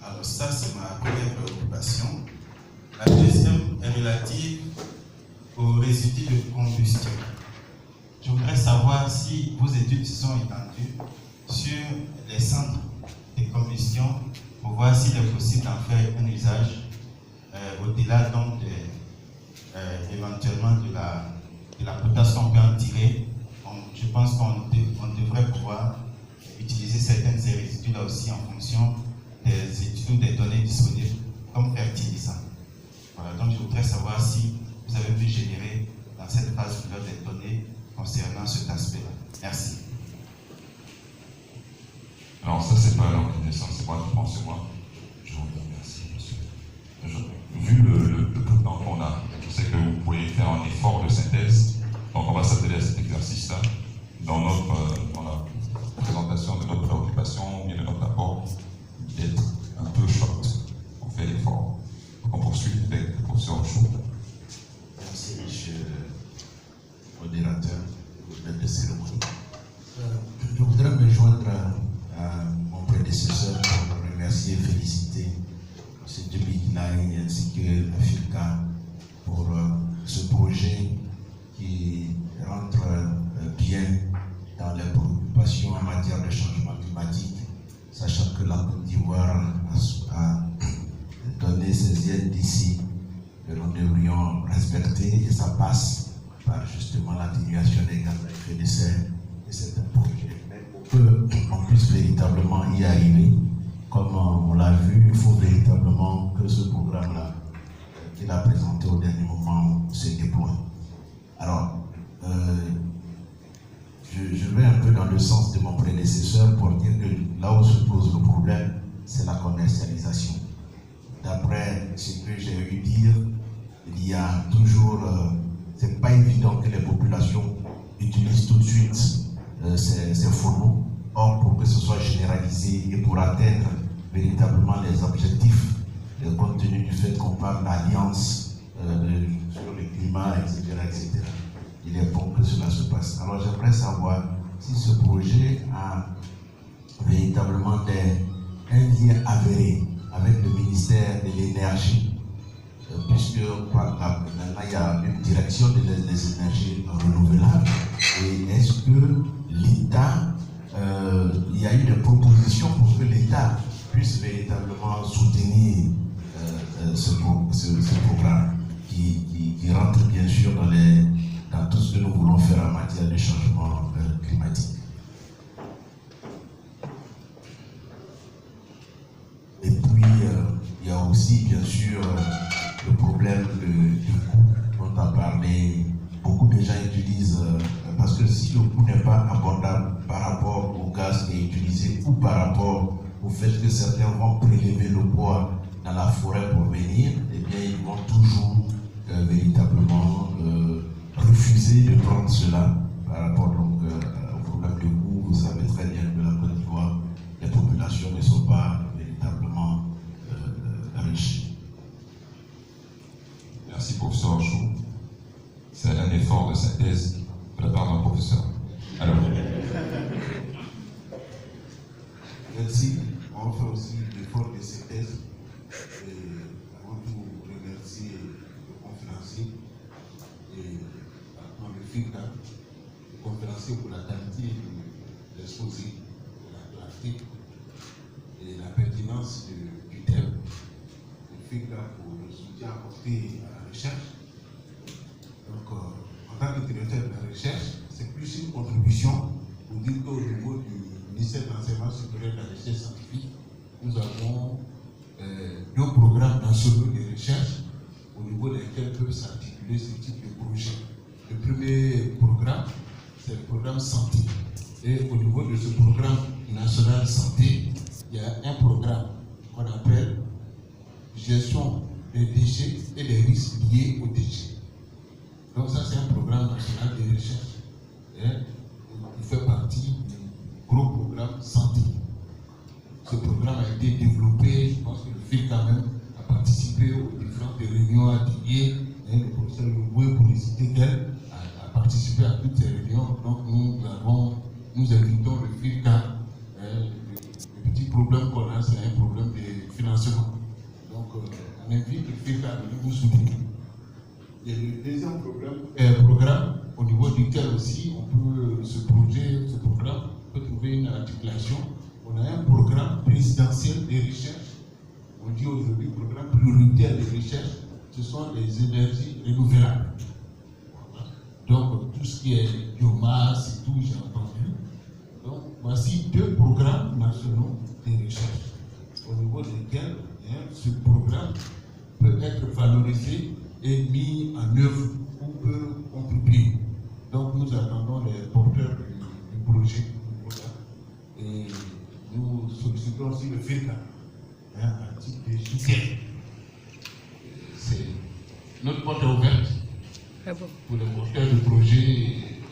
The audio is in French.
Alors ça, c'est ma première préoccupation. La deuxième est relative aux résidus de combustion. Je voudrais savoir si vos études se sont étendues sur les centres de combustion pour voir s'il est possible d'en faire un usage au-delà donc éventuellement de la potasse qu'on peut en tirer. Je pense qu'on devrait pouvoir utiliser certaines ces résidus là aussi en fonction des études ou des données disponibles comme fertilisants. Voilà, donc je voudrais savoir si vous avez pu générer dans cette phase pilote des données concernant cet aspect-là. Merci. Alors ça, c'est pas leur connaissance, c'est moi qui pense, c'est moi. Je vous remercie, monsieur. Vu le peu de temps qu'on a, je sais que vous pouvez faire un effort de synthèse, donc on va s'atteler à cet exercice-là dans la présentation de notre préoccupation ou bien de notre rapport, d'être un peu short. On fait l'effort. On poursuit avec le professeur Chou. Merci, monsieur le modérateur de cérémonie. Je voudrais me joindre à mon prédécesseur pour le remercier et féliciter M. Djebikinaï ainsi que la FILCA pour ce projet qui rentre bien dans les préoccupations en matière de changement climatique, sachant que la Côte d'Ivoire a donné ses aides d'ici que nous devrions respecter, et ça passe par justement l'atténuation des gaz à effet de serre, et c'est un projet. Mais pour qu'on puisse véritablement y arriver, comme on l'a vu, il faut véritablement que ce programme-là qu'il a présenté au dernier moment se déploie. Alors, je vais un peu dans le sens de mon prédécesseur pour dire que là où se pose le problème, c'est la commercialisation. D'après ce que j'ai eu dire, il y a toujours, c'est pas évident que les populations utilisent tout de suite ces fourneaux. Or, pour que ce soit généralisé et pour atteindre véritablement les objectifs, compte tenu du fait qu'on parle d'alliance sur le climat, etc., il est bon que cela se passe. Alors, j'aimerais savoir si ce projet a véritablement un lien avéré avec le ministère de l'Énergie, puisque maintenant il y a une direction des énergies renouvelables. Et est-ce que l'État, il y a eu des propositions pour que l'État puisse véritablement soutenir ce programme qui rentre bien sûr dans tout ce que nous voulons faire en matière de changement climatique? Et puis, il y a aussi, bien sûr, le problème du coût dont on a parlé. Beaucoup de gens utilisent, parce que si le coût n'est pas abordable par rapport au gaz qui est utilisé ou par rapport au fait que certains vont prélever le bois dans la forêt pour venir, eh bien, ils vont toujours véritablement refuser de prendre cela par rapport donc, au problème du coût. Vous savez très bien que la Côte d'Ivoire, les populations ne sont pas véritablement riches. Merci, professeur Chou. C'est un effort de synthèse de la part d'un professeur. Alors. Merci. On fait aussi l'effort de synthèse. Avant tout, remercier le conférencier et le FICA, le conférencier pour la qualité de l'exposé, de la clarté et la pertinence du thème. Le FICA pour le soutien apporté à la recherche. Donc, en tant que directeur de la recherche, c'est plus une contribution pour dire qu'au niveau du ministère de l'Enseignement supérieur de la recherche scientifique, nous avons deux programmes nationaux de recherche au niveau desquels peuvent s'articuler ce type de projet. Le premier programme, c'est le programme santé. Et au niveau de ce programme national santé, il y a un programme qu'on appelle gestion des déchets et des risques liés aux déchets. Donc ça, c'est un programme national de recherche. Et il fait partie du gros programme santé. Ce programme a été développé, je pense que le FIC quand même a participé aux différentes réunions ateliers. Le professeur Loué, pour les citer qu'elle, a participé à toutes ces réunions. Donc nous invitons le FIC. Le petit problème qu'on a, c'est un problème de financement. financement. Donc, on invite le FICA de vous soutenir. Et le deuxième programme au niveau duquel aussi on peut ce programme peut trouver une articulation. On a un programme présidentiel de recherche. On dit aujourd'hui programme prioritaire de recherche, ce sont les énergies renouvelables. Donc tout ce qui est biomasse et tout, j'ai entendu. Donc voici 2 programmes nationaux de recherche au niveau desquels ce programme peut être valorisé et mis en œuvre ou peut contribuer. Donc nous attendons les porteurs du projet et nous sollicitons aussi le FICA à titre de soutien. C'est notre porte est ouverte pour les porteurs du projet.